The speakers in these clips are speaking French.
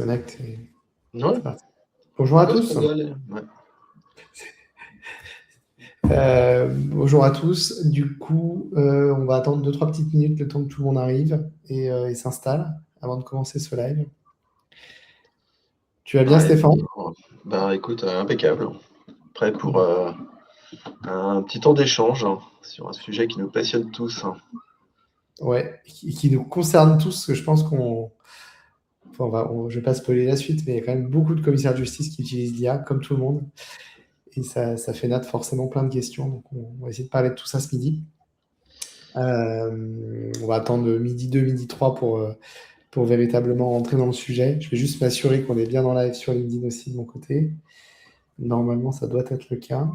connecte. Ouais. C'est parti. Bonjour à tous. Ouais. Bonjour à tous. Du coup, on va attendre 2-3 petites minutes le temps que tout le monde arrive et s'installe avant de commencer ce live. Tu vas bien, Stéphane? Bah écoute, impeccable. Prêt pour un petit temps d'échange sur un sujet qui nous passionne tous. Ouais, qui nous concerne tous, parce que je pense qu'on... Enfin, je vais pas spoiler la suite, mais il y a quand même beaucoup de commissaires de justice qui utilisent l'IA, comme tout le monde. Et ça fait naître forcément plein de questions. Donc, on va essayer de parler de tout ça ce midi. On va attendre midi 2, midi 3 pour véritablement rentrer dans le sujet. Je vais juste m'assurer qu'on est bien dans live sur LinkedIn aussi de mon côté. Normalement, ça doit être le cas.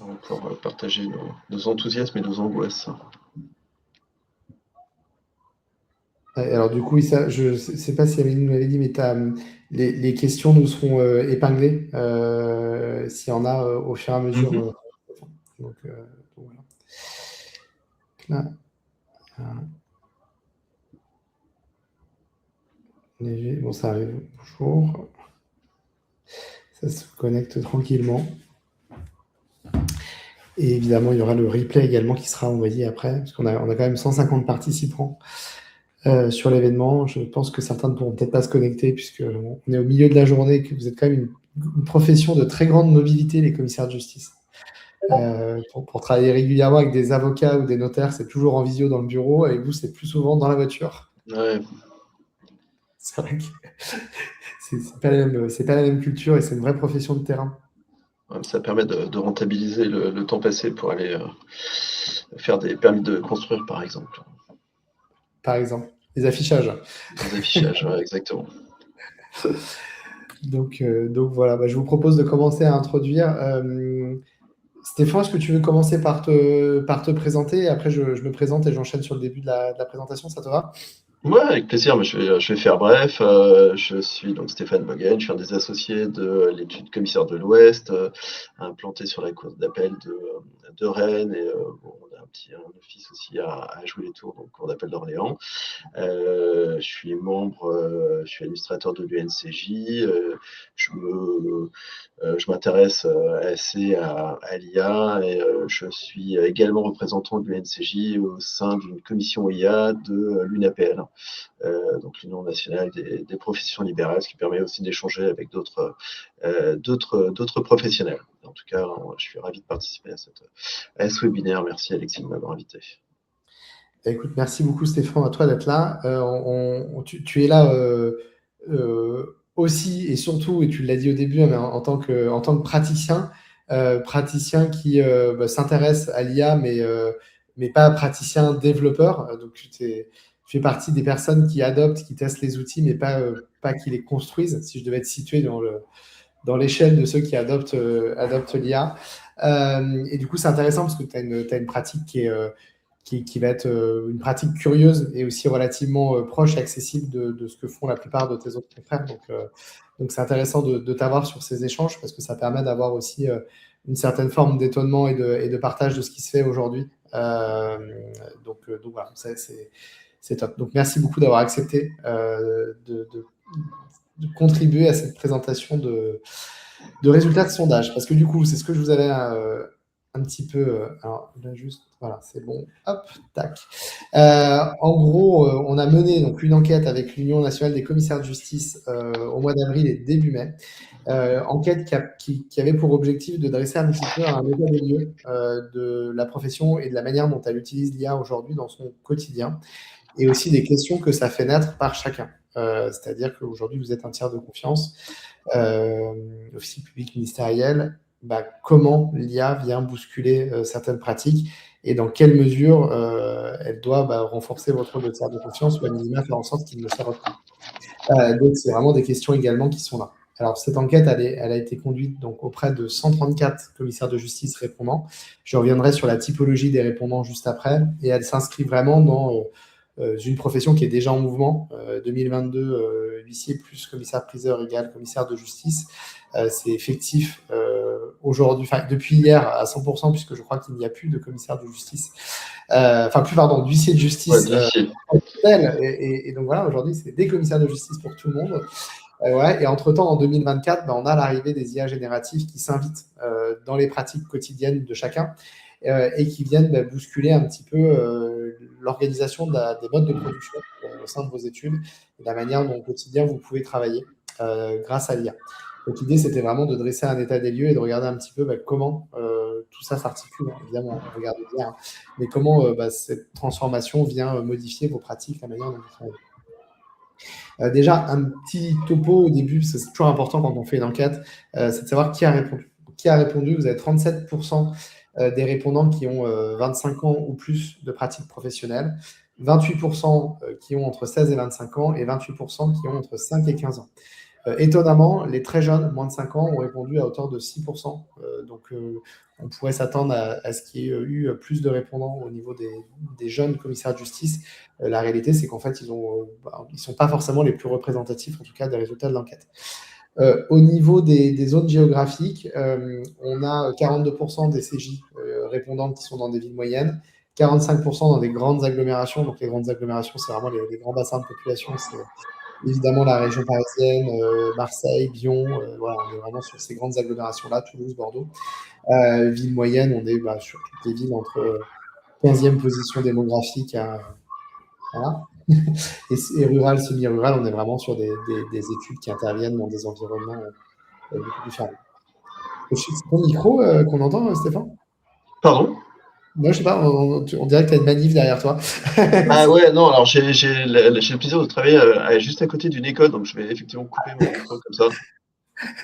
On va pouvoir partager nos enthousiasmes et nos angoisses. Alors du coup, je ne sais pas si Amélie nous l'avait dit, mais les questions nous seront épinglées s'il y en a au fur et à mesure. Donc voilà. Là, léger. Bon, ça arrive. Bonjour. Ça se connecte tranquillement. Et évidemment, il y aura le replay également qui sera envoyé après, parce qu'on a quand même 150 participants sur l'événement. Je pense que certains ne pourront peut-être pas se connecter, puisqu'on est au milieu de la journée, et que vous êtes quand même une profession de très grande mobilité, les commissaires de justice. Pour travailler régulièrement avec des avocats ou des notaires, c'est toujours en visio dans le bureau. Avec vous, c'est plus souvent dans la voiture. Ouais. C'est vrai que c'est pas la même culture et c'est une vraie profession de terrain. Ça permet de rentabiliser le temps passé pour aller faire des permis de construire, par exemple. Par exemple, les affichages. Les affichages, ouais, exactement. Donc voilà, je vous propose de commencer à introduire. Stéphane, est-ce que tu veux commencer par te présenter et après je me présente et j'enchaîne sur le début de la présentation, ça te va? Ouais, avec plaisir, mais je vais faire bref. Je suis donc Stéphane Bogen, je suis un des associés de l'étude commissaire de l'Ouest, implanté sur la cour d'appel de Rennes, et on a un office aussi à jouer les tours, donc cour d'appel d'Orléans. Je suis membre, je suis illustrateur de l'UNCJ. Je m'intéresse assez à l'IA et je suis également représentant de l'UNCJ au sein d'une commission IA de l'UNAPL, donc l'Union nationale des professions libérales, ce qui permet aussi d'échanger avec d'autres professionnels. En tout cas, je suis ravi de participer à ce webinaire. Merci Alexis de m'avoir invité. Écoute, merci beaucoup Stéphane, à toi d'être là. Tu es là aussi et surtout, et tu l'as dit au début, mais en tant que praticien qui s'intéresse à l'IA, mais pas praticien développeur. Donc tu fais partie des personnes qui adoptent, qui testent les outils, mais pas qui les construisent, si je devais être situé dans l'échelle de ceux qui adoptent l'IA. Et du coup, c'est intéressant parce que tu as une pratique qui va être une pratique curieuse et aussi relativement proche et accessible de ce que font la plupart de tes autres confrères. Donc c'est intéressant de t'avoir sur ces échanges parce que ça permet d'avoir aussi une certaine forme d'étonnement et de partage de ce qui se fait aujourd'hui. Donc voilà, c'est top. Donc merci beaucoup d'avoir accepté de contribuer à cette présentation de résultats de sondage. Parce que du coup, c'est ce que je vous avais un petit peu... alors là, juste, voilà, c'est bon. Hop, tac. En gros, on a mené donc, une enquête avec l'Union nationale des commissaires de justice au mois d'avril et début mai. Enquête qui avait pour objectif de dresser un petit peu un état des lieux de la profession et de la manière dont elle utilise l'IA aujourd'hui dans son quotidien, et aussi des questions que ça fait naître par chacun. C'est-à-dire qu'aujourd'hui, vous êtes un tiers de confiance, officier public ministériel. Comment l'IA vient bousculer certaines pratiques et dans quelle mesure elle doit renforcer votre rôle de tiers de confiance ou à minima faire en sorte qu'il ne se reprenne. Donc, c'est vraiment des questions également qui sont là. Alors, cette enquête, elle a été conduite donc, auprès de 134 commissaires de justice répondants. Je reviendrai sur la typologie des répondants juste après. Et elle s'inscrit vraiment une profession qui est déjà en mouvement. 2022, huissier plus commissaire-priseur égale commissaire de justice. C'est effectif aujourd'hui, depuis hier à 100%, puisque je crois qu'il n'y a plus de commissaire de justice, d'huissier de justice. Et donc voilà, aujourd'hui, c'est des commissaires de justice pour tout le monde. Ouais, et entre-temps, en 2024, on a l'arrivée des IA génératives qui s'invitent dans les pratiques quotidiennes de chacun et qui viennent bousculer un petit peu l'organisation des modes de production au sein de vos études et la manière dont au quotidien vous pouvez travailler grâce à l'IA. Donc l'idée, c'était vraiment de dresser un état des lieux et de regarder un petit peu comment tout ça s'articule. Évidemment, on regarde bien, mais comment cette transformation vient modifier vos pratiques, la manière dont vous travaillez. Déjà, un petit topo au début, c'est toujours important quand on fait une enquête, c'est de savoir qui a répondu. Qui a répondu? Vous avez 37% des répondants qui ont 25 ans ou plus de pratique professionnelle, 28% qui ont entre 16 et 25 ans et 28% qui ont entre 5 et 15 ans. Étonnamment, les très jeunes, moins de 5 ans, ont répondu à hauteur de 6%. Donc, on pourrait s'attendre à ce qu'il y ait eu plus de répondants au niveau des jeunes commissaires de justice. La réalité, c'est qu'en fait, ils ne sont pas forcément les plus représentatifs, en tout cas, des résultats de l'enquête. Au niveau des zones géographiques, on a 42% des CJ répondants qui sont dans des villes moyennes, 45% dans des grandes agglomérations. Donc, les grandes agglomérations, c'est vraiment les grands bassins de population. C'est évidemment la région parisienne, Marseille, Lyon. Voilà, on est vraiment sur ces grandes agglomérations-là, Toulouse, Bordeaux. Ville moyenne, on est sur toutes les villes entre 15e position démographique à. Voilà. Et rural, semi-rural, on est vraiment sur des études qui interviennent dans des environnements beaucoup plus fermés. C'est ton micro qu'on entend, Stéphane? Pardon? Moi, je sais pas, on dirait que tu as une manif derrière toi. Ah ouais, non, alors j'ai le plaisir de travailler juste à côté d'une école, donc je vais effectivement couper mon micro comme ça.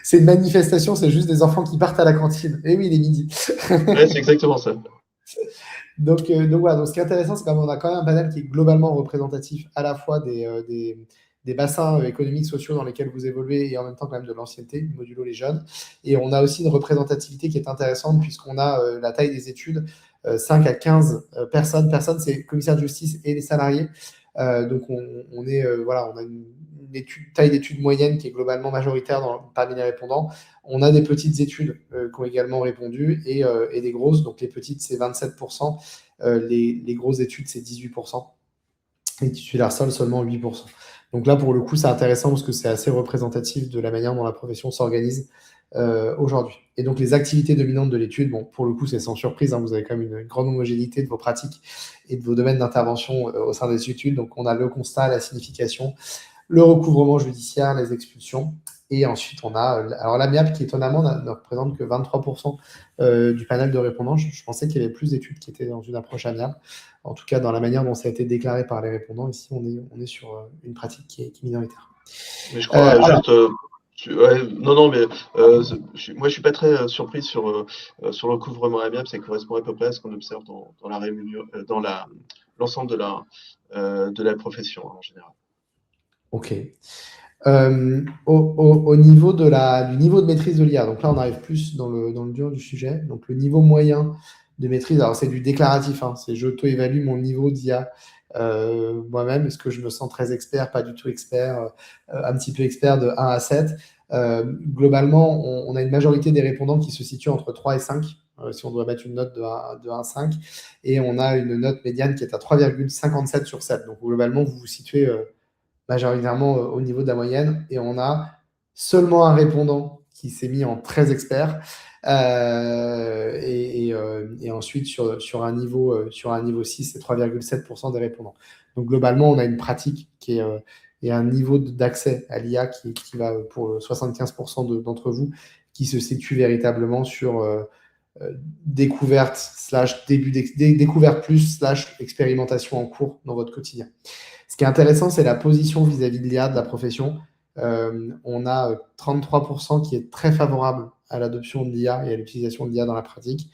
C'est une manifestation, c'est juste des enfants qui partent à la cantine. Et oui, il est midi. Ouais, c'est exactement ça. Donc voilà, donc ce qui est intéressant, c'est qu'on a quand même un panel qui est globalement représentatif à la fois des bassins économiques, sociaux dans lesquels vous évoluez et en même temps quand même de l'ancienneté, modulo les jeunes. Et on a aussi une représentativité qui est intéressante puisqu'on a la taille des études, 5 à 15 personnes. Personnes, c'est commissaire de justice et les salariés. Donc on a une taille d'études moyenne qui est globalement majoritaire parmi les répondants. On a des petites études qui ont également répondu et des grosses. Donc les petites, c'est 27%. Les grosses études, c'est 18%. Et titulaires seuls, seulement 8%. Donc là, pour le coup, c'est intéressant parce que c'est assez représentatif de la manière dont la profession s'organise aujourd'hui. Et donc les activités dominantes de l'étude, bon, pour le coup, c'est sans surprise, vous avez quand même une grande homogénéité de vos pratiques et de vos domaines d'intervention au sein des études. Donc on a le constat, la signification, le recouvrement judiciaire, les expulsions. Et ensuite, on a alors l'amiable qui étonnamment ne représente que 23% du panel de répondants. Je pensais qu'il y avait plus d'études qui étaient dans une approche amiable. En tout cas, dans la manière dont ça a été déclaré par les répondants, ici, on est sur une pratique qui est minoritaire. Mais je crois non, mais moi je suis pas très surpris sur le recouvrement amiable, ça correspond à peu près à ce qu'on observe dans l'ensemble de la profession en général. Ok. Au niveau du niveau de maîtrise de l'IA, donc là on arrive plus dans le dur du sujet. Donc le niveau moyen de maîtrise, alors c'est du déclaratif, c'est j'auto-évalue mon niveau d'IA moi-même. Est-ce que je me sens très expert, pas du tout expert, un petit peu expert de 1 à 7. Globalement, on a une majorité des répondants qui se situent entre 3 et 5, si on doit mettre une note de 1 à 5. Et on a une note médiane qui est à 3,57 sur 7. Donc globalement, vous vous situez majoritairement au niveau de la moyenne. Et on a seulement un répondant qui s'est mis en très expert. Et ensuite, sur un niveau 6, c'est 3,7% des répondants. Donc globalement, on a une pratique qui est et un niveau d'accès à l'IA qui va pour 75% d'entre vous, qui se situe véritablement sur découverte / découverte plus / expérimentation en cours dans votre quotidien. Ce qui est intéressant, c'est la position vis-à-vis de l'IA, de la profession. On a 33% qui est très favorable à l'adoption de l'IA et à l'utilisation de l'IA dans la pratique.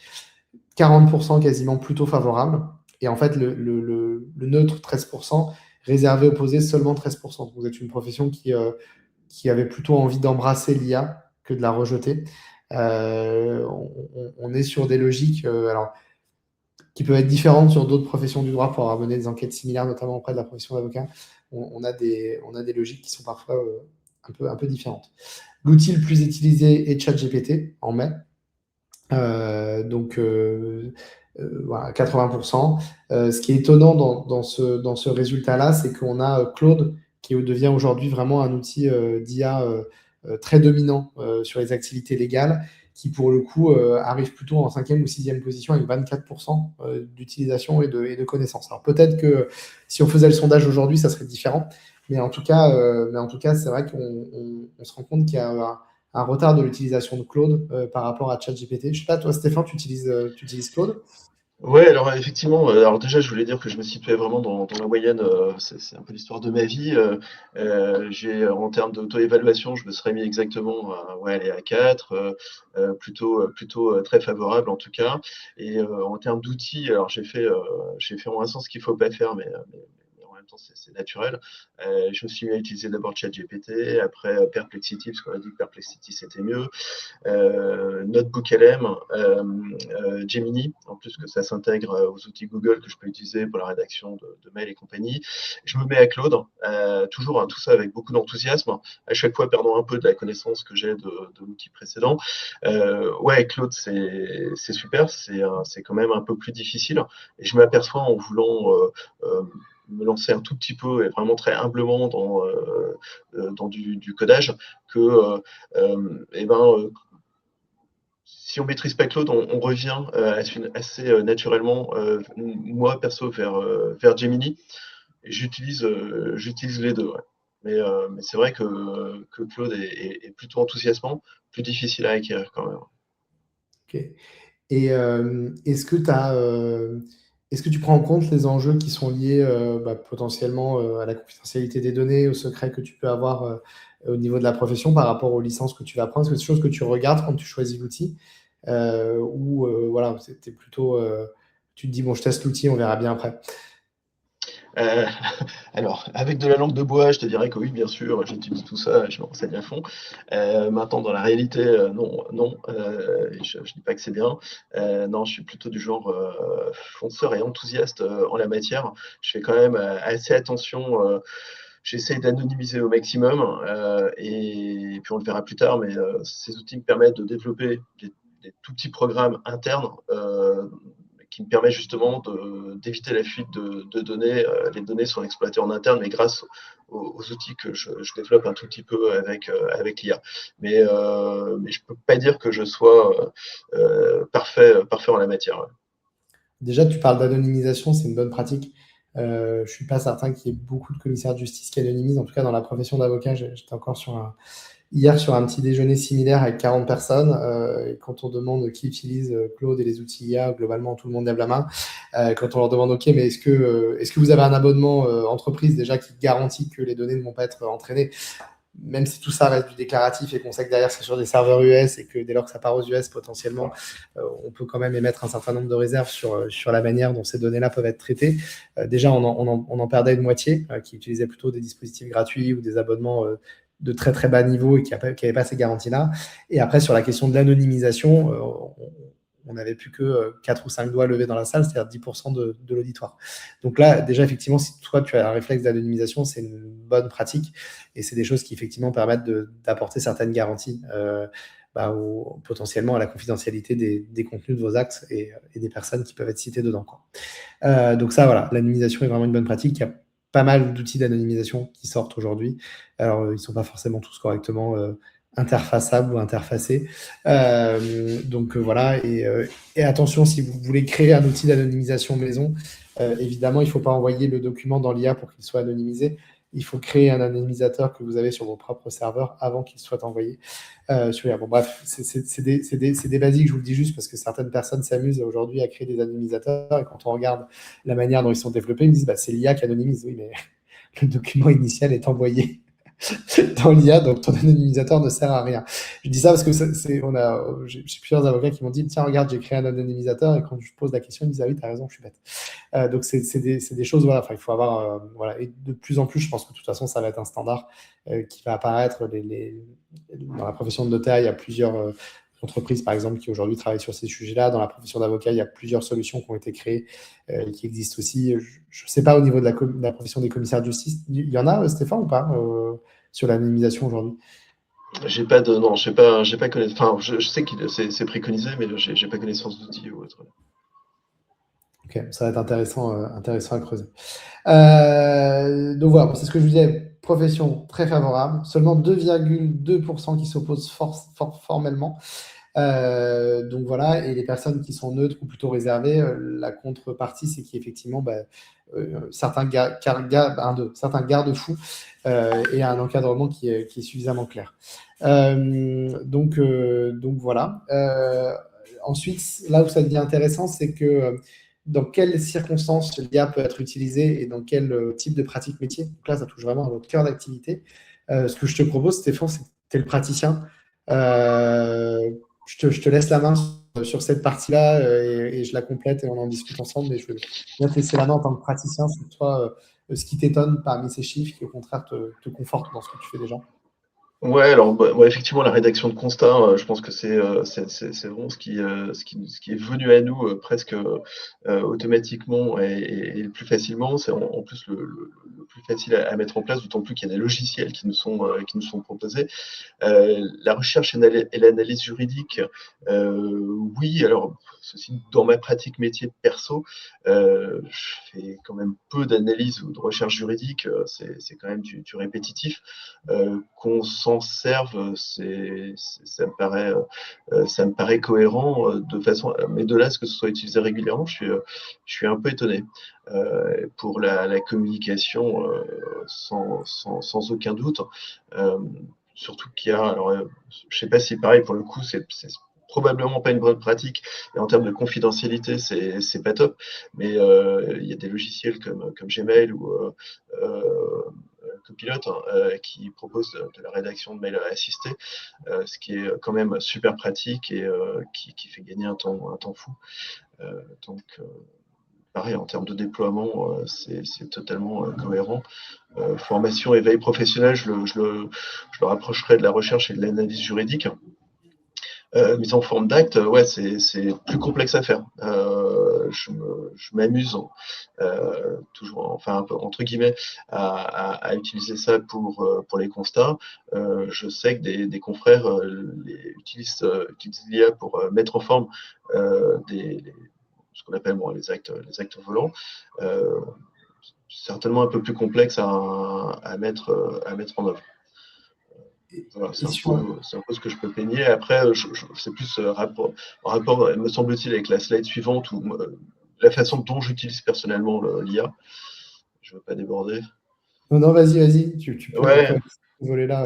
40% quasiment plutôt favorable. Et en fait, le neutre 13%, réservé opposé seulement 13%. Donc vous êtes une profession qui avait plutôt envie d'embrasser l'IA que de la rejeter. On est sur des logiques. Alors, qui peuvent être différentes sur d'autres professions du droit pour avoir mené des enquêtes similaires, notamment auprès de la profession d'avocat. On a des logiques qui sont parfois un peu différentes. L'outil le plus utilisé est ChatGPT en mai. Voilà, 80%. Ce qui est étonnant dans ce résultat-là, c'est qu'on a Claude qui devient aujourd'hui vraiment un outil d'IA très dominant sur les activités légales, qui pour le coup arrive plutôt en 5e ou 6e position avec 24% d'utilisation et de connaissances. Alors peut-être que si on faisait le sondage aujourd'hui, ça serait différent, mais en tout cas, c'est vrai qu'on se rend compte qu'il y a un retard de l'utilisation de Claude par rapport à ChatGPT. Je ne sais pas, toi, Stéphane, tu utilises Claude? Ouais, alors effectivement, alors déjà, je voulais dire que je me situais vraiment dans la moyenne, c'est un peu l'histoire de ma vie. En termes d'auto-évaluation, je me serais mis exactement ouais, allez, à 4, plutôt très favorable en tout cas. Et en termes d'outils, alors j'ai fait en un sens ce qu'il ne faut pas faire, mais en même temps, c'est naturel. Je me suis mis à utiliser d'abord ChatGPT, après Perplexity, parce qu'on a dit que Perplexity c'était mieux. Notebook LM, Gemini, en plus que ça s'intègre aux outils Google que je peux utiliser pour la rédaction de mails et compagnie. Je me mets à Claude, toujours tout ça avec beaucoup d'enthousiasme, à chaque fois perdant un peu de la connaissance que j'ai de l'outil précédent. Ouais, Claude, c'est super, c'est quand même un peu plus difficile, et je m'aperçois en voulant me lancer un tout petit peu et vraiment très humblement dans du codage que eh ben, si on maîtrise pas Claude, on revient assez naturellement, moi perso, vers Gemini. Et j'utilise les deux. Ouais. Mais c'est vrai que Claude est plutôt enthousiasmant, plus difficile à acquérir quand même. Ok. Et est-ce que tu prends en compte les enjeux qui sont liés potentiellement à la confidentialité des données, au secret que tu peux avoir au niveau de la profession par rapport aux licences que tu vas prendre? Est-ce que c'est des choses que tu regardes quand tu choisis l'outil? Ou voilà, c'était plutôt, tu te dis, bon, je teste l'outil, on verra bien après. Euh, alors, avec de la langue de bois, je te dirais que oui, bien sûr, j'étudie tout ça, je me renseigne à fond. Maintenant, dans la réalité, non, non, je ne dis pas que c'est bien. Non, je suis plutôt du genre fonceur et enthousiaste en la matière. Je fais quand même assez attention. J'essaie d'anonymiser au maximum et puis on le verra plus tard, mais ces outils me permettent de développer des tout petits programmes internes qui me permettent justement d'éviter la fuite de données. Les données sont exploitées en interne, mais grâce aux outils que je développe un tout petit peu avec l'IA. Mais je ne peux pas dire que je sois parfait en la matière. Ouais. Déjà, tu parles d'anonymisation, c'est une bonne pratique. Je ne suis pas certain qu'il y ait beaucoup de commissaires de justice qui anonymisent. En tout cas, dans la profession d'avocat, j'étais encore hier sur un petit déjeuner similaire avec 40 personnes. Et quand on demande qui utilise Claude et les outils IA, globalement, tout le monde lève la main. Quand on leur demande, OK, mais est-ce que vous avez un abonnement entreprise déjà qui garantit que les données ne vont pas être entraînées? Même si tout ça reste du déclaratif et qu'on sait que derrière c'est sur des serveurs US et que dès lors que ça part aux US, potentiellement, on peut quand même émettre un certain nombre de réserves sur la manière dont ces données-là peuvent être traitées. Déjà, on en perdait une moitié qui utilisait plutôt des dispositifs gratuits ou des abonnements de très très bas niveau et qui n'avaient pas ces garanties-là. Et après, sur la question de l'anonymisation, on n'avait plus que 4 ou 5 doigts levés dans la salle, c'est-à-dire 10% de l'auditoire. Donc là, déjà, effectivement, si toi, tu as un réflexe d'anonymisation, c'est une bonne pratique et c'est des choses qui, effectivement, permettent d'apporter certaines garanties potentiellement à la confidentialité des contenus de vos actes et des personnes qui peuvent être citées dedans. Quoi. Donc ça, voilà, l'anonymisation est vraiment une bonne pratique. Il y a pas mal d'outils d'anonymisation qui sortent aujourd'hui. Alors, ils ne sont pas forcément tous correctement interfaçables ou interfacés. Donc voilà, et attention, si vous voulez créer un outil d'anonymisation maison, évidemment, il ne faut pas envoyer le document dans l'IA pour qu'il soit anonymisé. Il faut créer un anonymisateur que vous avez sur vos propres serveurs avant qu'il soit envoyé sur l'IA. Bon, bref, c'est des basiques, je vous le dis juste parce que certaines personnes s'amusent aujourd'hui à créer des anonymisateurs et quand on regarde la manière dont ils sont développés, ils me disent c'est l'IA qui anonymise. Oui, mais le document initial est envoyé dans l'IA, donc ton anonymisateur ne sert à rien. Je dis ça parce que j'ai plusieurs avocats qui m'ont dit tiens, regarde, j'ai créé un anonymisateur, et quand je pose la question, ils disent ah oui, t'as raison, je suis bête. Donc c'est des choses, voilà, il faut avoir, voilà, et de plus en plus, je pense que de toute façon, ça va être un standard qui va apparaître. Dans la profession de notaire, il y a plusieurs entreprises, par exemple, qui aujourd'hui travaillent sur ces sujets-là. Dans la profession d'avocat, il y a plusieurs solutions qui ont été créées et qui existent aussi. Je ne sais pas au niveau de la profession des commissaires de justice, il y en a, Stéphane, ou pas, sur l'anonymisation aujourd'hui? Non, j'ai pas connaissance. Enfin, je sais que c'est préconisé, mais j'ai pas connaissance d'outils ou autre. Ok, ça va être intéressant, intéressant à creuser. Donc voilà, c'est ce que je vous disais, profession très favorable, seulement 2,2% qui s'opposent formellement. Donc voilà, et les personnes qui sont neutres ou plutôt réservées, la contrepartie, c'est qu'effectivement, certains certains garde-fous et un encadrement qui est suffisamment clair. Donc voilà. Ensuite, là où ça devient intéressant, c'est que dans quelles circonstances l'IA peut être utilisée et dans quel type de pratique métier. Donc là, ça touche vraiment à votre cœur d'activité. Ce que je te propose, Stéphane, c'est que tu es le praticien. Je te laisse la main sur cette partie-là et je la complète et on en discute ensemble. Mais je veux bien te laisser la main en tant que praticien sur toi, ce qui t'étonne parmi ces chiffres qui, au contraire, te conforte dans ce que tu fais déjà. Ouais, alors moi, effectivement, la rédaction de constat, je pense que c'est vraiment ce qui est venu à nous presque automatiquement et le plus facilement. C'est en plus le plus facile à mettre en place, d'autant plus qu'il y a des logiciels qui nous sont proposés. La recherche et l'analyse juridique, oui, alors ceci dans ma pratique métier perso, je fais quand même peu d'analyse ou de recherche juridique, c'est quand même du répétitif. Qu'on s'en serve, ça me paraît cohérent de façon, mais de là à ce que ce soit utilisé régulièrement, je suis un peu étonné. Pour la communication, sans aucun doute. Euh, Surtout qu'il y a, alors, je sais pas si pareil, pour le coup, c'est probablement pas une bonne pratique. Et en termes de confidentialité, c'est pas top. Mais il y a des logiciels comme Gmail ou Copilot qui proposent de la rédaction de mails assistés, ce qui est quand même super pratique et qui fait gagner un temps fou. Donc, pareil, en termes de déploiement, c'est totalement cohérent. Formation et veille professionnelle, je le rapprocherai de la recherche et de l'analyse juridique. Mise en forme d'acte, ouais, c'est plus complexe à faire. Je m'amuse, toujours, enfin, un peu, entre guillemets, à utiliser ça pour les constats. Je sais que des confrères utilisent l'IA pour mettre en forme ce qu'on appelle bon, les actes volants. Euh, Certainement un peu plus complexe à mettre en œuvre. Voilà, Et sur, c'est un peu ce que je peux peigner. Après, c'est plus en rapport, me semble-t-il, avec la slide suivante ou la façon dont j'utilise personnellement l'IA. Je ne veux pas déborder. Non, non, vas-y, on peut Ouais, aller sur ce volet-là.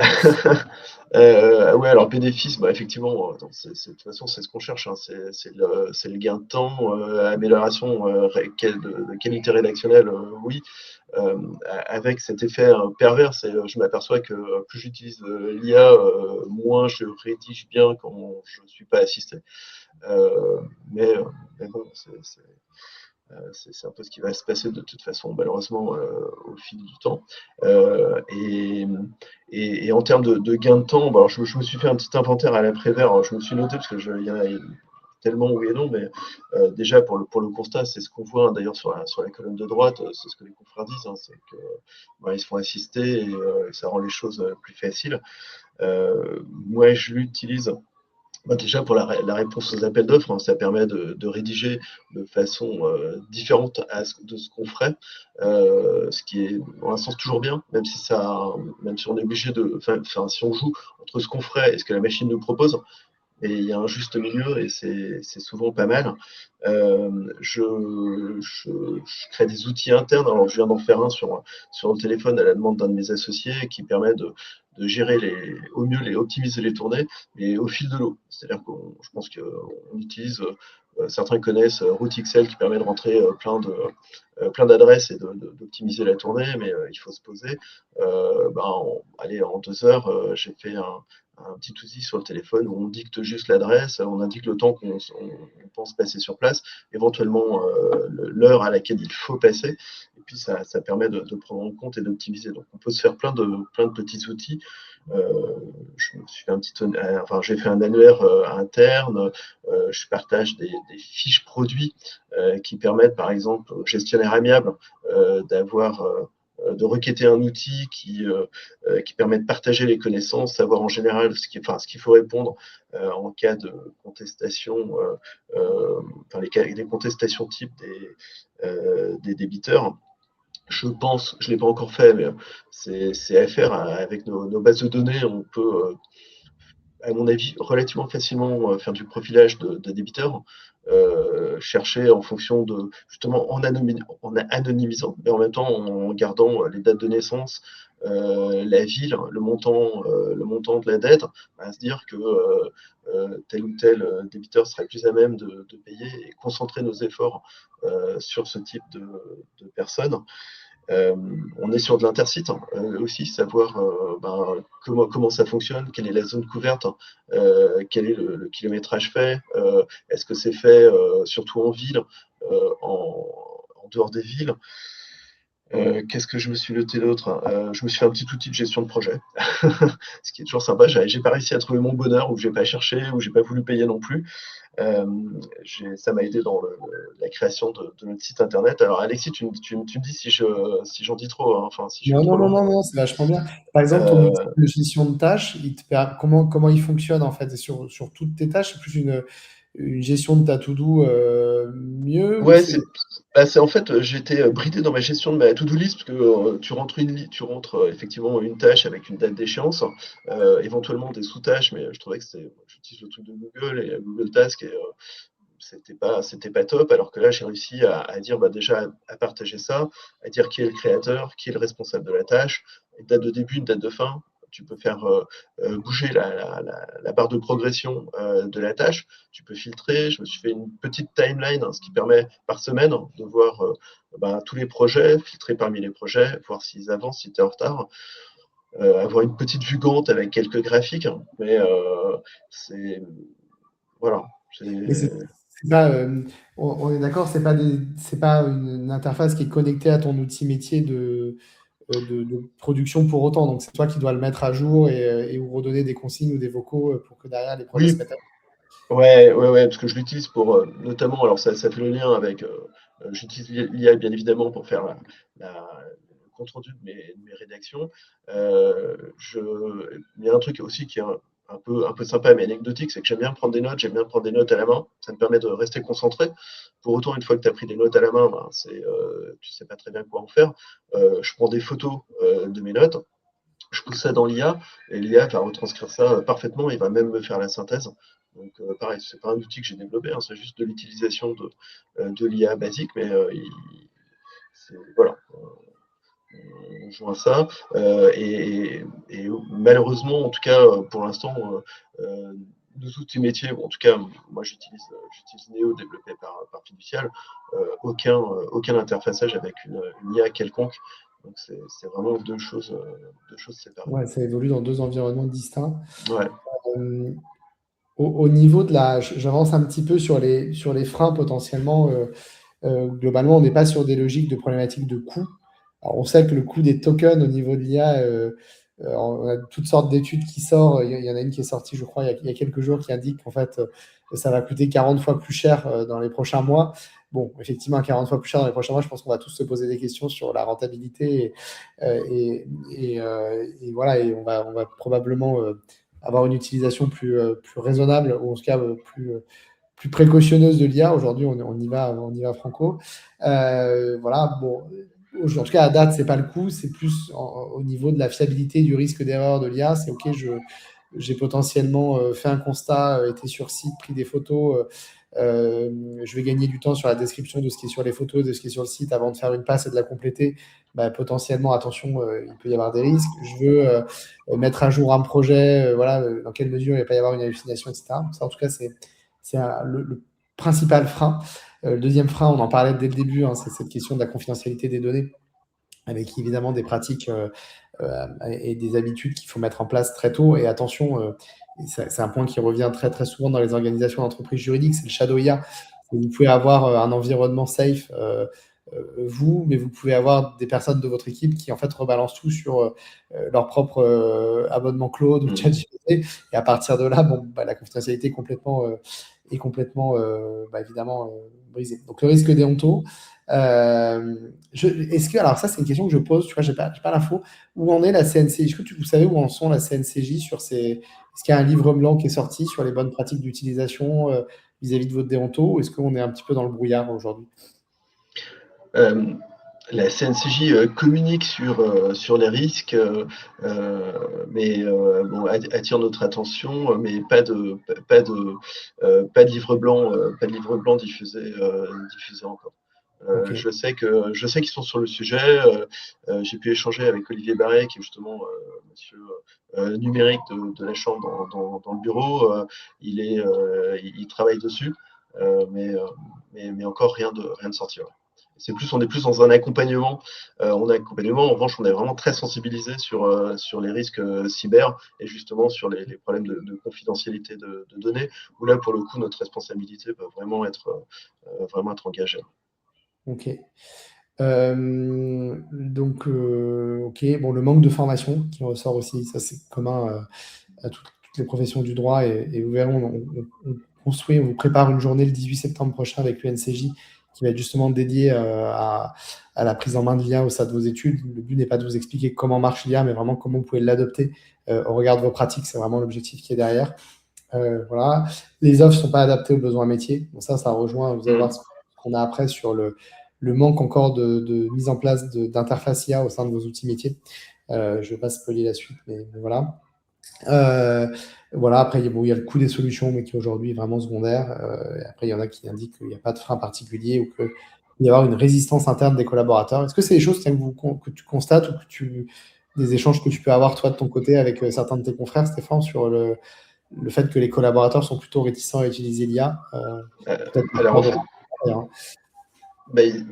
ouais, alors bénéfice, bah, effectivement, de toute façon, c'est ce qu'on cherche, hein, c'est le gain de temps, amélioration de qualité rédactionnelle, oui. Avec cet effet pervers, je m'aperçois que plus j'utilise l'IA, moins je rédige bien quand je ne suis pas assisté. Euh, mais, euh, mais bon, c'est un peu ce qui va se passer de toute façon, malheureusement, au fil du temps. Euh, et, et en termes de gain de temps, bah, alors je me suis fait un petit inventaire à l'après-vert, je me suis noté parce que il y en a tellement oui et non, mais déjà pour le constat, c'est ce qu'on voit hein, d'ailleurs sur la colonne de droite, c'est ce que les confrères disent, hein, c'est que bah, ils se font assister et ça rend les choses plus faciles. Moi, je l'utilise bah, déjà pour la réponse aux appels d'offres, hein, ça permet de rédiger de façon différente de ce qu'on ferait, ce qui est dans un sens toujours bien, même si on est obligé enfin, si on joue entre ce qu'on ferait et ce que la machine nous propose, et il y a un juste milieu et c'est souvent pas mal. Je crée des outils internes. Alors, je viens d'en faire un sur le téléphone à la demande d'un de mes associés qui permet de gérer au mieux, optimiser les tournées, mais au fil de l'eau. C'est-à-dire que je pense qu'on utilise, certains connaissent Route XL qui permet de rentrer plein d'adresses et d'optimiser la tournée, mais il faut se poser. Allez, en 2 heures, j'ai fait un petit outil sur le téléphone où on dicte juste l'adresse, on indique le temps qu'on pense passer sur place, éventuellement l'heure à laquelle il faut passer, et puis ça permet de prendre en compte et d'optimiser. Donc on peut se faire plein de petits outils. Euh, je me suis fait j'ai fait un annuaire interne. Je partage des fiches produits qui permettent, par exemple, aux gestionnaires amiables de requêter un outil qui permet de partager les connaissances, savoir en général ce qu'il faut répondre en cas de contestation, les contestations type des débiteurs. Je pense, je ne l'ai pas encore fait, mais c'est à faire avec nos bases de données. On peut, à mon avis, relativement facilement faire du profilage de débiteurs, chercher en fonction de, justement, en anonymisant, mais en même temps en gardant les dates de naissance, la ville, le montant de la dette, à se dire que tel ou tel débiteur sera plus à même de payer et concentrer nos efforts sur ce type de personnes. On est sur de l'intercite aussi, savoir comment ça fonctionne, quelle est la zone couverte, quel est le kilométrage fait, est-ce que c'est fait surtout en ville, en dehors des villes. Qu'est-ce que je me suis noté d'autre? Je me suis fait un petit outil de gestion de projet, ce qui est toujours sympa. J'ai pas réussi à trouver mon bonheur, ou j'ai pas cherché, ou j'ai pas voulu payer non plus. Ça m'a aidé dans la création de notre site internet. Alors Alexis, tu me dis si j'en dis trop, hein, enfin si je Non, vais non, trop non, loin. non, non, c'est vachement bien. Par exemple, ton outil Euh, de gestion de tâches, comment il fonctionne en fait sur toutes tes tâches? C'est plus une gestion de ta to-do mieux ou ouais, c'est... c'est en fait, j'étais bridé dans ma gestion de ma to-do list, parce que tu rentres effectivement une tâche avec une date d'échéance, éventuellement des sous-tâches, mais je trouvais que j'utilise le truc de Google et Google Task, et c'était pas top. Alors que là, j'ai réussi à dire, déjà, à partager ça, à dire qui est le créateur, qui est le responsable de la tâche, une date de début, une date de fin. Tu peux faire bouger la barre de progression de la tâche. Tu peux filtrer. Je me suis fait une petite timeline, ce qui permet par semaine de voir tous les projets, filtrer parmi les projets, voir s'ils avancent, si tu es en retard. Avoir une petite vue Gantt avec quelques graphiques, mais c'est voilà. Mais c'est pas, on est d'accord, c'est pas une interface qui est connectée à ton outil métier de production pour autant. Donc, c'est toi qui dois le mettre à jour et ou redonner des consignes ou des vocaux pour que derrière les projets se Oui, mettent à jour. ouais, parce que je l'utilise pour notamment, alors ça fait le lien avec, j'utilise l'IA bien évidemment pour faire le compte rendu de mes rédactions. Il y a un truc aussi qui est un peu sympa mais anecdotique, c'est que j'aime bien prendre des notes à la main. Ça me permet de rester concentré. Pour autant, une fois que tu as pris des notes à la main, tu sais pas très bien quoi en faire. Je prends des photos de mes notes, je pousse ça dans l'IA, et l'IA va retranscrire ça parfaitement, il va même me faire la synthèse. Donc pareil, c'est pas un outil que j'ai développé, hein, c'est juste de l'utilisation de l'IA basique, mais voilà, on joint ça. Et malheureusement, en tout cas pour l'instant, nos outils métiers, en tout cas moi j'utilise Neo développé par Fiducial, aucun interfaçage avec une IA quelconque. Donc c'est vraiment deux choses séparées. Ouais, ça évolue dans deux environnements distincts. Ouais. Euh, au niveau de j'avance un petit peu sur les freins potentiellement. Globalement, on n'est pas sur des logiques de problématiques de coût. Alors, on sait que le coût des tokens au niveau de l'IA, on a toutes sortes d'études qui sortent. Il y en a une qui est sortie, je crois, il y a quelques jours, qui indique qu'en fait, ça va coûter 40 fois plus cher dans les prochains mois. Bon, effectivement, 40 fois plus cher dans les prochains mois, je pense qu'on va tous se poser des questions sur la rentabilité. Et voilà, et on va probablement avoir une utilisation plus raisonnable, ou en tout cas plus précautionneuse de l'IA. Aujourd'hui, on y va franco. Voilà, bon, en tout cas, à date, c'est pas le coup, c'est plus au niveau de la fiabilité du risque d'erreur de l'IA. C'est OK, j'ai potentiellement fait un constat, été sur site, pris des photos. Je vais gagner du temps sur la description de ce qui est sur les photos, de ce qui est sur le site avant de faire une passe et de la compléter. Bah, potentiellement, attention, il peut y avoir des risques. Je veux mettre à jour un projet, voilà, dans quelle mesure il ne va pas y avoir une hallucination, etc. Ça, en tout cas, c'est le principal frein. Le deuxième frein, on en parlait dès le début, hein, c'est cette question de la confidentialité des données, avec évidemment des pratiques et des habitudes qu'il faut mettre en place très tôt. Et attention, c'est un point qui revient très très souvent dans les organisations d'entreprises juridiques, c'est le shadow IA. Vous pouvez avoir un environnement safe vous, mais vous pouvez avoir des personnes de votre équipe qui en fait rebalancent tout sur leur propre abonnement cloud ou ChatGPT, et à partir de là, la confidentialité est complètement évidemment brisée. Donc le risque déonto. Est-ce que, alors ça c'est une question que je pose, tu vois, j'ai pas l'info. Où en est la CNCJ? Est-ce que vous savez où en sont la CNCJ sur ces... Est-ce qu'il y a un livre blanc qui est sorti sur les bonnes pratiques d'utilisation vis-à-vis de votre déonto, ou est-ce qu'on est un petit peu dans le brouillard aujourd'hui? La CNCJ communique sur les risques, mais bon, attire notre attention, mais pas de livre blanc diffusé encore. Ok. Je sais qu'ils sont sur le sujet. J'ai pu échanger avec Olivier Barret, qui est justement monsieur numérique de la Chambre dans le bureau. Il travaille dessus, mais encore rien de sorti. Ouais. On est plus dans un accompagnement. En revanche, on est vraiment très sensibilisé sur les risques cyber et justement sur les problèmes de confidentialité de données, où là, pour le coup, notre responsabilité peut vraiment être engagée. Ok. Donc, ok. Bon, le manque de formation qui ressort aussi, ça c'est commun à toutes les professions du droit, et vous verrez, on vous prépare une journée le 18 septembre prochain avec l'UNCJ qui va être justement dédiée à la prise en main de l'IA au sein de vos études. Le but n'est pas de vous expliquer comment marche l'IA, mais vraiment comment vous pouvez l'adopter au regard de vos pratiques. C'est vraiment l'objectif qui est derrière. Voilà. Les offres ne sont pas adaptées aux besoins métiers. Bon, ça rejoint, vous allez voir ce qu'on a après sur le manque encore de mise en place d'interface IA au sein de vos outils métiers. Je ne vais pas spoiler la suite, mais voilà. Voilà, après, il y a le coût des solutions, mais qui aujourd'hui est vraiment secondaire. Après, il y en a qui indiquent qu'il n'y a pas de frein particulier, ou qu'il y a une résistance interne des collaborateurs. Est-ce que c'est des choses que tu constates, ou des échanges que tu peux avoir, toi, de ton côté, avec certains de tes confrères, Stéphane, sur le fait que les collaborateurs sont plutôt réticents à utiliser l'IA? Peut-être par Alors, peur en de... fait, ben,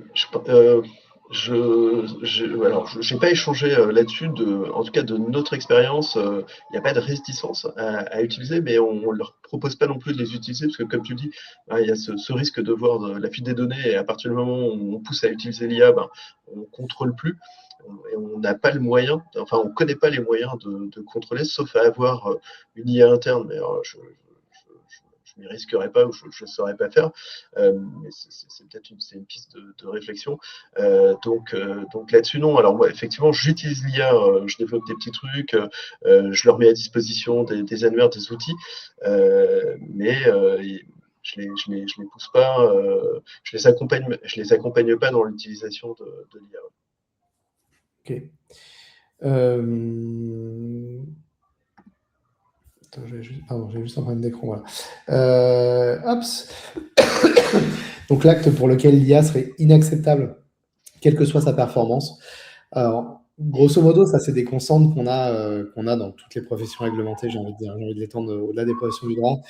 j'ai pas échangé là-dessus. En tout cas, de notre expérience, il n'y a pas de réticence à utiliser, mais on leur propose pas non plus de les utiliser, parce que comme tu dis, il y a ce risque de voir la fuite des données, et à partir du moment où on pousse à utiliser l'IA, on contrôle plus. Et on n'a pas le moyen, enfin on connaît pas les moyens de contrôler, sauf à avoir une IA interne, mais je m'y risquerais pas, ou je ne saurais pas faire. Mais c'est peut-être une piste de réflexion. Donc là-dessus, non. Alors moi, effectivement, j'utilise l'IA, je développe des petits trucs, je leur mets à disposition des annuaires, des outils, mais je les pousse pas, je les accompagne pas dans l'utilisation de l'IA. Ok. Attends, j'ai juste un problème d'écran. Voilà. Hops. Donc l'acte pour lequel l'IA serait inacceptable, quelle que soit sa performance. Alors, grosso modo, ça, c'est des constantes qu'on a dans toutes les professions réglementées, j'ai envie de dire. J'ai envie de l'étendre au-delà des professions du droit.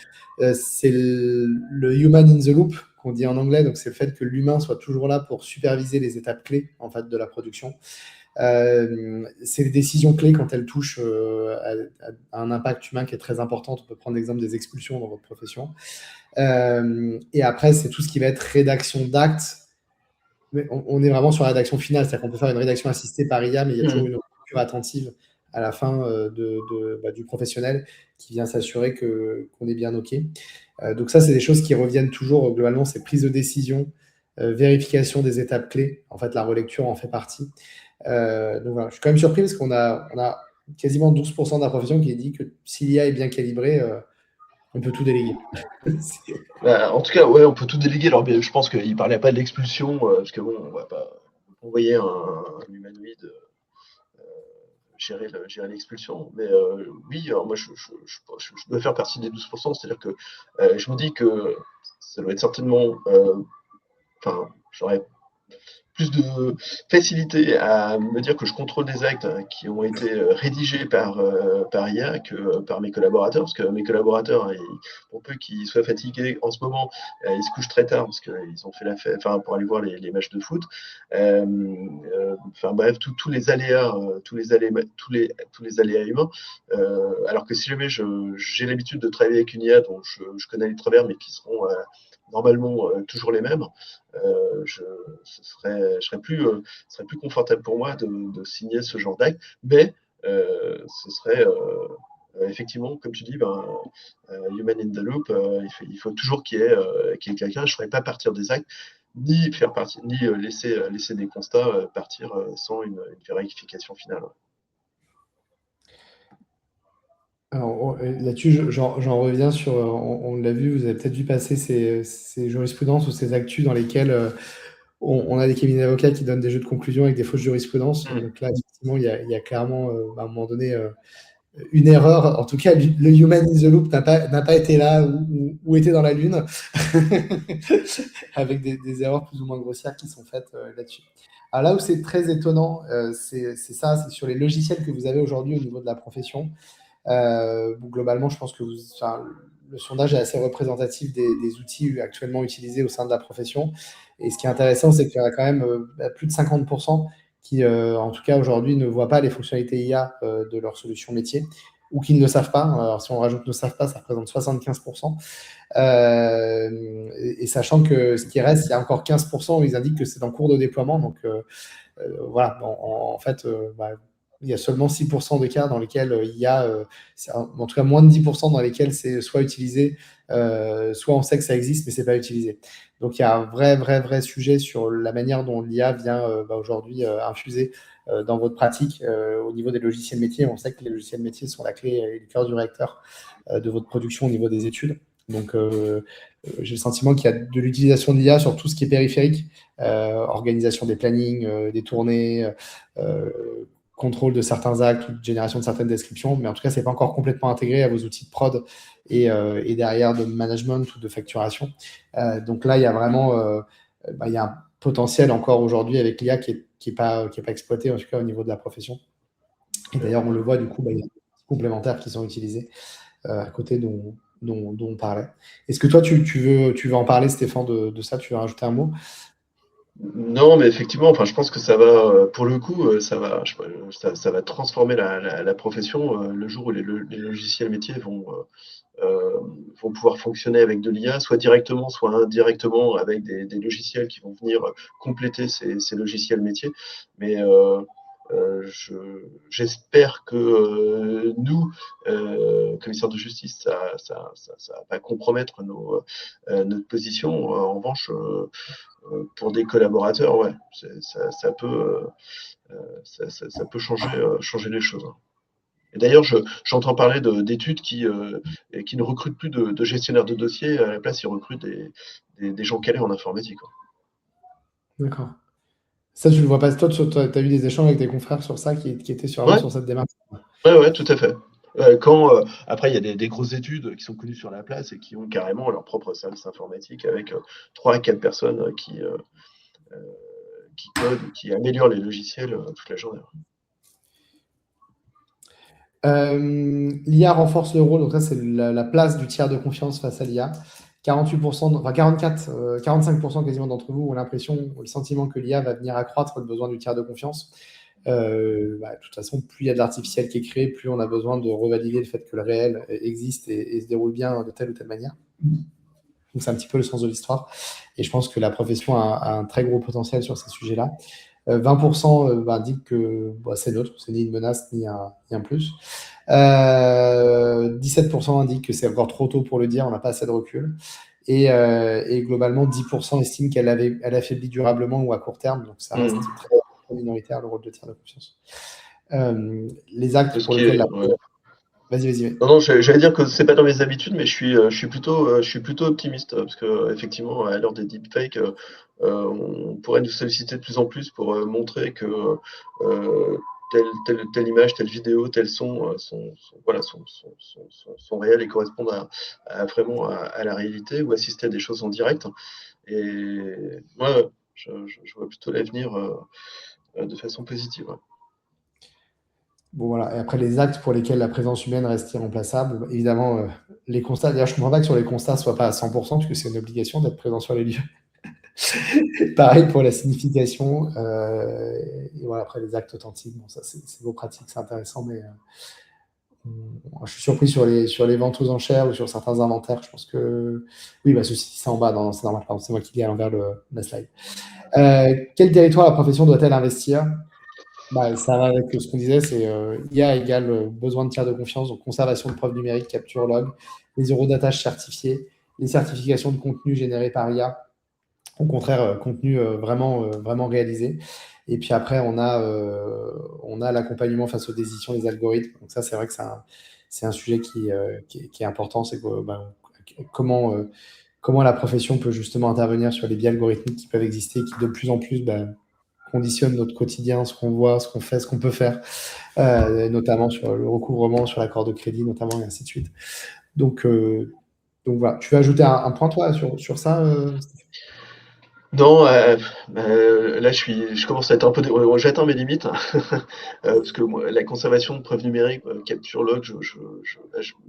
C'est le human in the loop, qu'on dit en anglais. Donc, c'est le fait que l'humain soit toujours là pour superviser les étapes clés, en fait, de la production. C'est les décisions clés quand elles touchent à un impact humain qui est très important. On peut prendre l'exemple des expulsions dans votre profession. Et après, c'est tout ce qui va être rédaction d'actes. Mais on est vraiment sur la rédaction finale, c'est-à-dire qu'on peut faire une rédaction assistée par IA, mais il y a toujours une lecture attentive à la fin du professionnel qui vient s'assurer qu'on est bien OK. Donc ça, c'est des choses qui reviennent toujours globalement, c'est prise de décision, vérification des étapes clés. En fait, la relecture en fait partie. Donc voilà, je suis quand même surpris parce qu'on a quasiment 12% de la profession qui dit que si l'IA est bien calibrée, on peut tout déléguer. En tout cas, ouais, on peut tout déléguer. Alors, mais je pense qu'il parlait pas de l'expulsion, parce que bon, on va pas envoyer un humanoïde gérer l'expulsion. Mais oui, alors moi, je dois faire partie des 12%, c'est-à-dire que je me dis que ça doit être certainement, enfin, j'aurais plus de facilité à me dire que je contrôle des actes qui ont été rédigés par IA que par mes collaborateurs, parce que mes collaborateurs, pour peu qu'ils soient fatigués en ce moment, ils se couchent très tard parce qu'ils ont fait la fête, enfin, pour aller voir les matchs de foot. Enfin bref, tous les aléas, tous les aléas humains. Alors que si jamais j'ai l'habitude de travailler avec une IA dont je connais les travers, mais qui seront normalement toujours les mêmes, je serais plus confortable pour moi de signer ce genre d'acte, mais ce serait effectivement, comme tu dis, human in the loop, il faut toujours qu'il y ait quelqu'un. Je ne ferais pas partir des actes, ni faire partir, ni laisser des constats partir sans une vérification finale. Alors, là-dessus, j'en reviens sur, on l'a vu, vous avez peut-être vu passer ces jurisprudences ou ces actus dans lesquelles on a des cabinets d'avocats qui donnent des jeux de conclusion avec des fausses jurisprudences. Donc là, effectivement, il y a clairement, à un moment donné, une erreur. En tout cas, le human in the loop n'a pas été là ou était dans la lune, avec des erreurs plus ou moins grossières qui sont faites là-dessus. Alors là où c'est très étonnant, c'est ça, c'est sur les logiciels que vous avez aujourd'hui au niveau de la profession. Globalement, je pense que le sondage est assez représentatif des outils actuellement utilisés au sein de la profession. Et ce qui est intéressant, c'est qu'il y en a quand même plus de 50% qui, en tout cas aujourd'hui, ne voient pas les fonctionnalités IA de leur solution métier ou qui ne le savent pas. Alors, si on rajoute ne savent pas, ça représente 75%. Et sachant que ce qui reste, il y a encore 15% où ils indiquent que c'est en cours de déploiement. Donc, voilà, en fait, il y a seulement 6% de cas dans lesquels il y a, en tout cas moins de 10% dans lesquels c'est soit utilisé, soit on sait que ça existe, mais c'est pas utilisé. Donc il y a un vrai sujet sur la manière dont l'IA vient aujourd'hui infuser dans votre pratique au niveau des logiciels métiers. On sait que les logiciels métiers sont la clé et le cœur du réacteur de votre production au niveau des études. Donc j'ai le sentiment qu'il y a de l'utilisation de l'IA sur tout ce qui est périphérique, organisation des plannings, des tournées, contrôle de certains actes ou de génération de certaines descriptions, mais en tout cas, c'est pas encore complètement intégré à vos outils de prod et derrière de management ou de facturation. Donc là, il y a vraiment il y a un potentiel encore aujourd'hui avec l'IA qui est pas exploité, en tout cas au niveau de la profession. Et d'ailleurs, on le voit, du coup, il y a des complémentaires qui sont utilisés à côté dont on parlait. Est-ce que toi, tu veux en parler, Stéphane, de ça? Tu veux rajouter un mot? Non, mais effectivement, enfin, je pense que ça va, pour le coup, ça va transformer la profession le jour où les logiciels métiers vont pouvoir fonctionner avec de l'IA, soit directement, soit indirectement, avec des logiciels qui vont venir compléter ces logiciels métiers. Mais j'espère que nous, commissaires de justice, ça va pas compromettre notre position. En revanche, pour des collaborateurs, ouais, ça peut changer les choses. Et d'ailleurs, j'entends parler d'études qui ne recrutent plus de gestionnaires de dossiers. À la place, ils recrutent des gens calés en informatique. D'accord. Ça, tu le vois pas. Toi, tu as eu des échanges avec tes confrères sur ça qui étaient vraiment Ouais, sur cette démarche. ouais, tout à fait. Après, il y a des grosses études qui sont connues sur la place et qui ont carrément leur propre service informatique avec 3 à 4 personnes qui codent ou qui améliorent les logiciels toute la journée. L'IA renforce le rôle, donc ça c'est la place du tiers de confiance face à l'IA. 48%, enfin 45% quasiment d'entre vous ont l'impression, ont le sentiment que l'IA va venir accroître le besoin du tiers de confiance. De toute façon, plus il y a de l'artificiel qui est créé, plus on a besoin de revalider le fait que le réel existe et se déroule bien de telle ou telle manière. Donc c'est un petit peu le sens de l'histoire. Et je pense que la profession a un très gros potentiel sur ces sujets-là. 20% indiquent que c'est neutre, c'est ni une menace ni un plus. 17% indiquent que c'est encore trop tôt pour le dire, on n'a pas assez de recul. Et globalement, 10% estiment elle affaiblit durablement ou à court terme. Donc ça reste très minoritaire, le rôle de tiers de confiance. Les actes pour lesquels Ouais. Vas-y. Non, j'allais dire que c'est pas dans mes habitudes, mais je suis plutôt optimiste parce que effectivement, à l'heure des deepfakes, on pourrait nous solliciter de plus en plus pour montrer que telle image, telle vidéo, tel son sont réels et correspondent vraiment à la réalité ou assister à des choses en direct. Et moi, je vois plutôt l'avenir de façon positive. Ouais. Bon, voilà. Et après, les actes pour lesquels la présence humaine reste irremplaçable, évidemment, les constats. D'ailleurs, je ne comprends pas que sur les constats, ce ne soit pas à 100%, puisque c'est une obligation d'être présent sur les lieux. Pareil pour la signification. Et voilà, après, les actes authentiques, bon, ça, c'est vos pratiques, c'est intéressant, mais je suis surpris sur les ventes aux enchères ou sur certains inventaires. Je pense que oui, bah, ceci, c'est en bas, c'est normal. Pardon, c'est moi qui lis à l'envers la slide. Quel territoire la profession doit-elle investir? Bah, ça va avec ce qu'on disait, c'est IA égale besoin de tiers de confiance, donc conservation de preuves numériques, capture log, les eurodatage certifiés, les certifications de contenu générés par IA, au contraire, contenu vraiment réalisé. Et puis après, on a l'accompagnement face aux décisions des algorithmes. Donc ça, c'est vrai que c'est un sujet qui est important, c'est comment la profession peut justement intervenir sur les biais algorithmiques qui peuvent exister, qui de plus en plus conditionnent notre quotidien, ce qu'on voit, ce qu'on fait, ce qu'on peut faire, notamment sur le recouvrement, sur l'accord de crédit, notamment, et ainsi de suite. Donc voilà. Tu veux ajouter un point, toi, sur ça, Non, là je commence à être un peu, j'atteins mes limites, hein. Parce que moi, la conservation de preuves numériques, capture log, je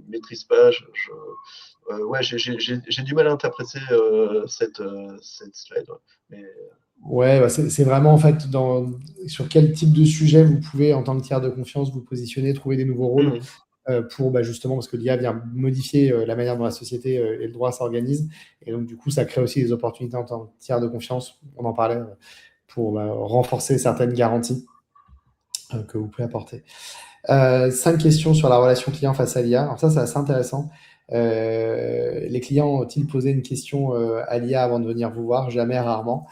maîtrise pas. Ouais, j'ai du mal à interpréter cette slide. Ouais. Mais Ouais, bah, c'est vraiment en fait sur quel type de sujet vous pouvez, en tant que tiers de confiance, vous positionner, trouver des nouveaux rôles pour justement, parce que l'IA vient modifier la manière dont la société et le droit s'organisent. Et donc, du coup, ça crée aussi des opportunités en tant que tiers de confiance, on en parlait, pour renforcer certaines garanties que vous pouvez apporter. 5 questions sur la relation client face à l'IA. Alors ça, c'est assez intéressant. Les clients ont-ils posé une question à l'IA avant de venir vous voir? Jamais, rarement.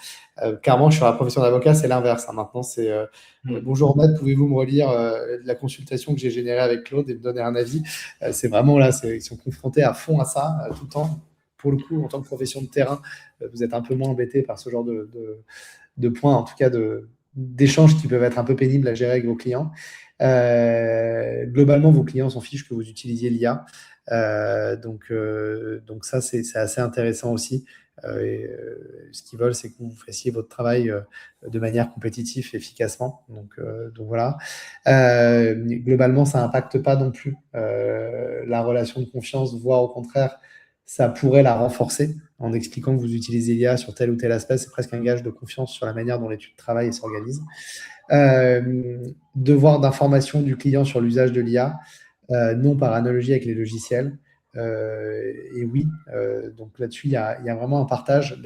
Clairement, sur la profession d'avocat, c'est l'inverse, hein. Maintenant, c'est bonjour maître, pouvez-vous me relire la consultation que j'ai générée avec Claude et me donner un avis? C'est vraiment là, ils sont confrontés à fond à ça tout le temps. Pour le coup, en tant que profession de terrain, vous êtes un peu moins embêté par ce genre de points, en tout cas d'échanges qui peuvent être un peu pénibles à gérer avec vos clients. Globalement, vos clients s'en fichent que vous utilisiez l'IA. Donc ça, c'est assez intéressant aussi. Ce qu'ils veulent, c'est que vous fassiez votre travail de manière compétitive, efficacement. Donc voilà. Globalement, ça n'impacte pas non plus la relation de confiance, voire au contraire, ça pourrait la renforcer en expliquant que vous utilisez l'IA sur tel ou tel aspect. C'est presque un gage de confiance sur la manière dont l'étude travaille et s'organise. Devoir d'information du client sur l'usage de l'IA, non par analogie avec les logiciels. Et oui, donc là-dessus, il y a vraiment un partage.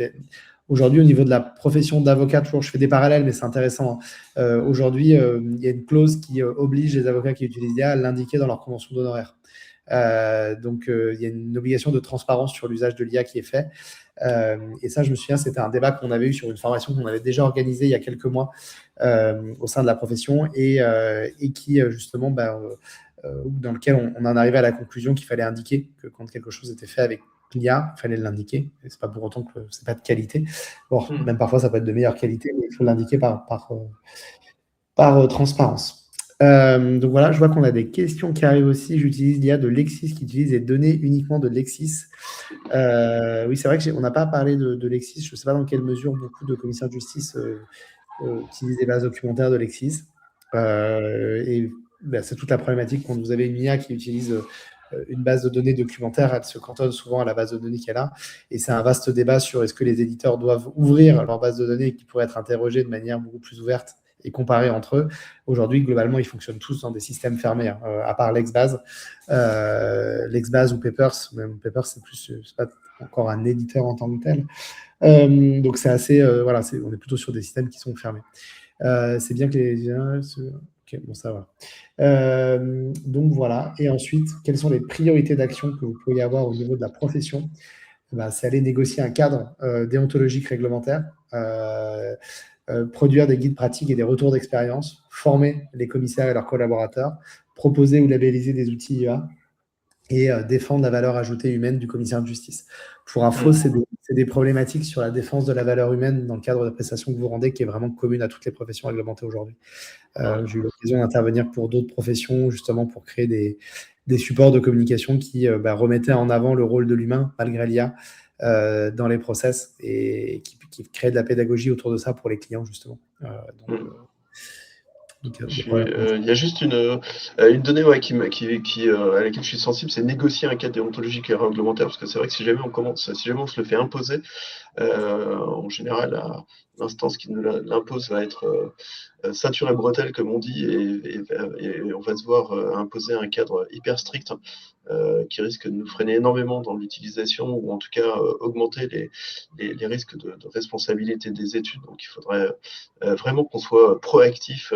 Aujourd'hui, au niveau de la profession d'avocat, toujours, je fais des parallèles, mais c'est intéressant, hein. Aujourd'hui, il y a une clause qui oblige les avocats qui utilisent l'IA à l'indiquer dans leur convention d'honoraires. Donc, il y a une obligation de transparence sur l'usage de l'IA qui est fait. Et ça, je me souviens, c'était un débat qu'on avait eu sur une formation qu'on avait déjà organisée il y a quelques mois au sein de la profession et qui, justement, dans lequel on en arrivait à la conclusion qu'il fallait indiquer que quand quelque chose était fait avec l'IA, il fallait l'indiquer. Et c'est pas pour autant que c'est pas de qualité. Bon, même parfois, ça peut être de meilleure qualité, mais il faut l'indiquer par transparence. Donc voilà, je vois qu'on a des questions qui arrivent aussi. J'utilise l'IA de Lexis qui utilise les données uniquement de Lexis. Oui, c'est vrai qu'on n'a pas parlé de Lexis. Je ne sais pas dans quelle mesure beaucoup de commissaires de justice utilisent des bases documentaires de Lexis. Et c'est toute la problématique quand vous avez une IA qui utilise une base de données documentaire, elle se cantonne souvent à la base de données qu'elle a. Et c'est un vaste débat sur est-ce que les éditeurs doivent ouvrir leur base de données qui pourrait être interrogée de manière beaucoup plus ouverte et comparer entre eux. Aujourd'hui, globalement, ils fonctionnent tous dans des systèmes fermés, hein, à part Lexbase. Lexbase ou Papers, même Papers, c'est pas encore un éditeur en tant que tel. Donc c'est assez, voilà, on est plutôt sur des systèmes qui sont fermés. C'est bien que les... Ok, bon, ça va. Donc voilà. Et ensuite, quelles sont les priorités d'action que vous pourriez avoir au niveau de la profession? C'est aller négocier un cadre déontologique réglementaire, produire des guides pratiques et des retours d'expérience, former les commissaires et leurs collaborateurs, proposer ou labelliser des outils IA et défendre la valeur ajoutée humaine du commissaire de justice. Pour info, c'est des problématiques sur la défense de la valeur humaine dans le cadre de la prestation que vous rendez qui est vraiment commune à toutes les professions réglementées aujourd'hui. J'ai eu l'occasion d'intervenir pour d'autres professions, justement pour créer des supports de communication qui remettaient en avant le rôle de l'humain, malgré l'IA, dans les process et qui créent de la pédagogie autour de ça pour les clients, justement. Il y a juste une donnée à laquelle je suis sensible, c'est négocier un cadre déontologique et réglementaire, parce que c'est vrai que si jamais on se le fait imposer, en général, l'instance qui nous l'impose va être ceinture et bretelle, comme on dit, et on va se voir imposer un cadre hyper strict qui risque de nous freiner énormément dans l'utilisation ou en tout cas augmenter les risques de responsabilité des études. Donc il faudrait vraiment qu'on soit proactif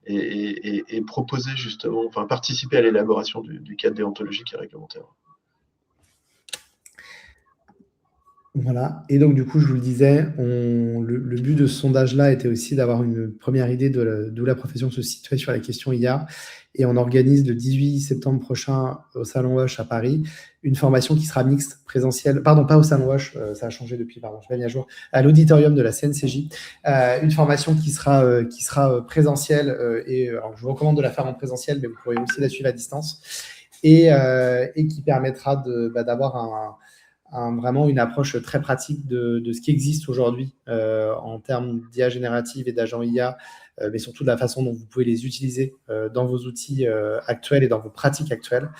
et proposer justement, enfin participer à l'élaboration du cadre déontologique et réglementaire. Voilà. Et donc, du coup, je vous le disais, le but de ce sondage-là était aussi d'avoir une première idée d'où la profession se situait sur la question IA. Et on organise le 18 septembre prochain au Salon Hoche à Paris une formation qui sera mixte, présentielle. Pardon, pas au Salon Hoche, ça a changé depuis, pardon, je l'ai mis à jour. À l'auditorium de la CNCJ. Une formation qui sera présentielle. Alors, je vous recommande de la faire en présentiel, mais vous pourrez aussi la suivre à distance. Et qui permettra d'avoir vraiment une approche très pratique de ce qui existe aujourd'hui en termes d'IA générative et d'agents IA, mais surtout de la façon dont vous pouvez les utiliser dans vos outils actuels et dans vos pratiques actuelles.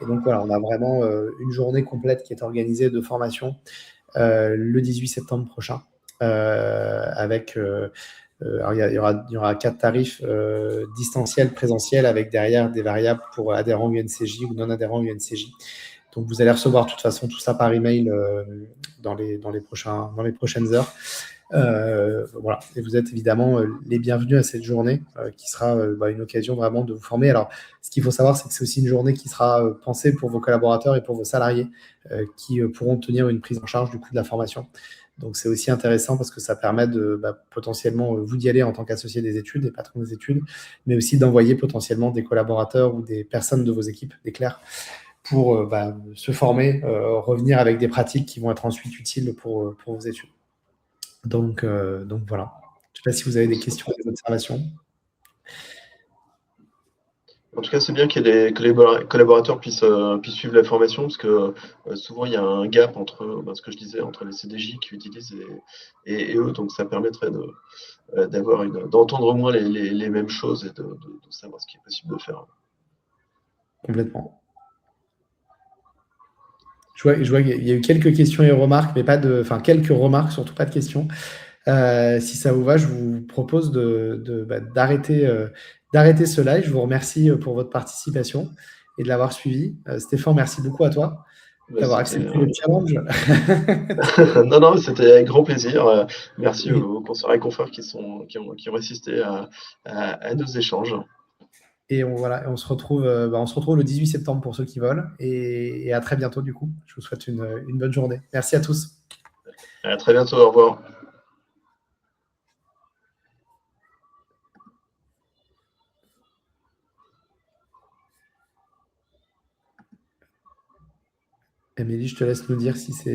Et donc voilà, on a vraiment une journée complète qui est organisée de formation le 18 septembre prochain avec... alors, il y aura 4 tarifs distanciels, présentiels, avec derrière des variables pour adhérents UNCJ ou non adhérents UNCJ. Donc, vous allez recevoir de toute façon tout ça par email dans les prochaines heures. Voilà. Et vous êtes évidemment les bienvenus à cette journée qui sera une occasion vraiment de vous former. Alors, ce qu'il faut savoir, c'est que c'est aussi une journée qui sera pensée pour vos collaborateurs et pour vos salariés qui pourront tenir une prise en charge du coup de la formation. Donc, c'est aussi intéressant parce que ça permet de potentiellement vous d'y aller en tant qu'associé des études, des patrons des études, mais aussi d'envoyer potentiellement des collaborateurs ou des personnes de vos équipes, des clercs, pour se former, revenir avec des pratiques qui vont être ensuite utiles pour vos études. Donc voilà. Je ne sais pas si vous avez des questions, des observations. En tout cas, c'est bien que les collaborateurs puissent suivre la formation, parce que souvent il y a un gap entre ce que je disais, entre les CDJ qui utilisent et eux, donc ça permettrait d'entendre au moins les mêmes choses et de savoir ce qui est possible de faire. Complètement. Je vois qu'il y a eu quelques questions et remarques, mais quelques remarques, surtout pas de questions. Si ça vous va, je vous propose d'arrêter ce live. Je vous remercie pour votre participation et de l'avoir suivi. Stéphane, merci beaucoup à toi d'avoir accepté le challenge. Non, c'était avec grand plaisir. Merci aux consoeurs et confrères qui ont assisté à nos échanges. Et on se retrouve le 18 septembre pour ceux qui veulent. Et à très bientôt, du coup. Je vous souhaite une bonne journée. Merci à tous. À très bientôt. Au revoir. Émilie, je te laisse nous dire si c'est